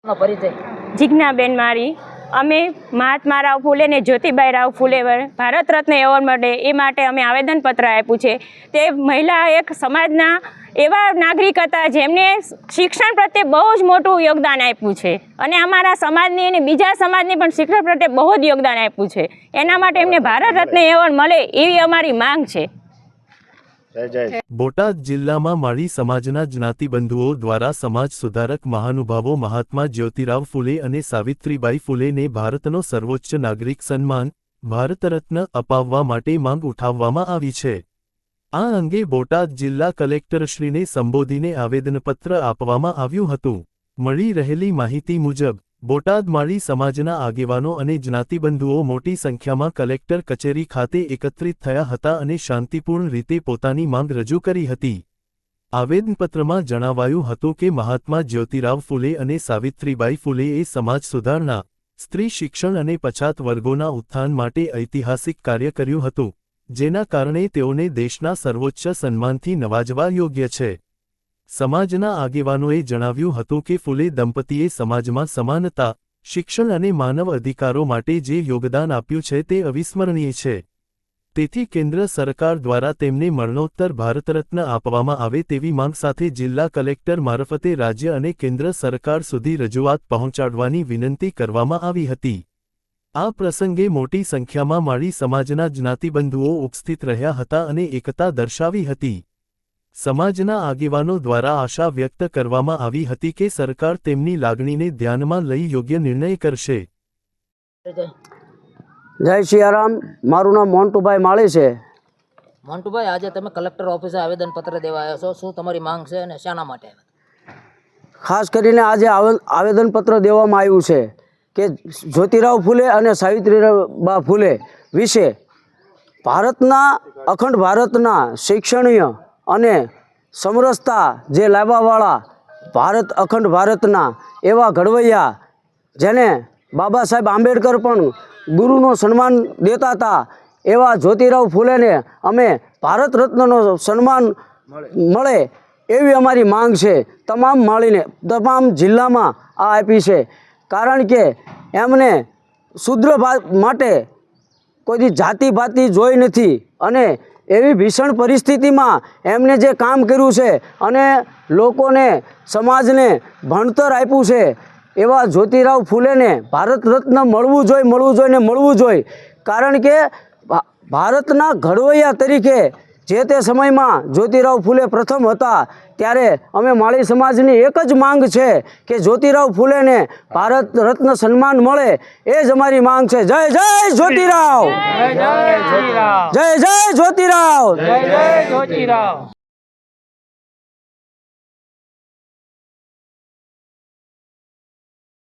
परिचय जिज्ञाबेन मारी अमे महात्मा राव फूले ने ज्योतिबाई राव फूले भारत रत्न एवॉर्ड मळे ए माटे अमे आवेदनपत्र आप्युं छे। ते महिला एक समाजना एवा नागरिक हता जेमने शिक्षण प्रत्ये बहु ज मोटुं योगदान आप्युं छे अने अमारा समाजनी अने बीजा समाजने पण शिक्षण प्रत्ये बहु ज योगदान आप्युं छे। एना माटे एमने भारत रत्न एवॉर्ड मळे एवी अमारी मांग छे। बोटाद जिल्लामां माळी समाजना ज्ञातिबंधुओ द्वारा समाज सुधारक महानुभावो महात्मा ज्योतिराव फूले अने सावित्रीबाई फूले ने भारतनो सर्वोच्च नागरिक सन्मान भारत रत्न अपाववा माटे मांग उठाववामां आवी छे। आ अंगे बोटाद जिल्ला कलेक्टरश्रीने संबोधीने आवेदनपत्र आपवामां आव्युं हतुं। मळी रहेली माहिती मुजब बोटाद माळी समाजना आगेवानो अने ज्ञातिबंधुओ मोटी संख्यामां कलेक्टर कचेरी खाते एकत्रित थया हता अने शांतिपूर्ण रीते पोतानी मांग रजू करी हती। आवेदनपत्रमां जणावायुं हतुं के महात्मा ज्योतिराव फूले अने सावित्रीबाई फूले ए समाज सुधारणा, स्त्री शिक्षण अने पछात वर्गोना उत्थान माटे ऐतिहासिक कार्य कर्युं हतुं, जेना कारणे तेओने देशना सर्वोच्च सन्मानथी नवाजवा योग्य छे। समाजना आगेवानोए जणाव्युं हतुं के फूले दंपतीए समाजमां समानता, शिक्षण अने मानव अधिकारो माटे जे योगदान आप्युं छे ते अविस्मरणीय छे। तेथी केंद्र सरकार द्वारा तेमने मरणोत्तर भारतरत्न आपवामां आवे तेवी मांग साथे जिल्ला कलेक्टर मारफते राज्य अने केंद्र सरकार सुधी रजूआत पहोंचाडवानी विनंती करवामां आवी हती। आ प्रसंगे मोटी संख्यामां माळी समाजना ज्ञातिबंधुओ उपस्थित रह्या हता अने एकता दर्शावी हती। समाजना आगेवानो द्वारा आशा व्यक्त करवामां आवी हती के सरकार तेमनी लागणीने ध्यानमां लई योग्य निर्णय करशे। जय सियाराम। मारू नाम मोंटूभाई माळी छे। मोंटूभाई, आज तमे कलेक्टर ऑफिसे आवेदनपत्र देवा आव्या छो, शुं तमारी मांग छे अने शाना माटे आव्या? खास करीने आज आवेदनपत्र देवामां आव्युं छे के ज्योतिराव फूले अने सावित्रीबा फूले विषे भारतना अखंड भारतना शैक्षणीय अने समरसता जे लाववावाळा भारत अखंड भारतना एवा घडवैया जेने बाबा साहेब आंबेडकर पण गुरुनो सन्मान देता था एवा ज्योतिराव फूलेने अमे भारत रत्ननो सन्मान मळे एवी अमारी मांग छे। तमाम माळीने तमाम जिल्लामां आ आपी छे, कारण के एमने शूद्र माटे कोई जाति भाति जोई नथी अने एवी भीषण परिस्थिति में एमने जे काम कर्युं छे अने लोकोने समाजने भणतर आप्युं छे एवा ज्योतिराव फूले ने भारत रत्न मळवुं जोईए। कारण के भारतना घडवैया तरीके जे ते समय में ज्योतिराव फूले प्रथम हता त्यारे अमे माळी समाजनी एक ज मांग छे के ज्योतिराव फूले ने भारत रत्न सन्मान मळे ए ज अमारी मांग छे। जय जय ज्योतिराव, जय जय ज्योतिराव, जय जय ज्योतिराव।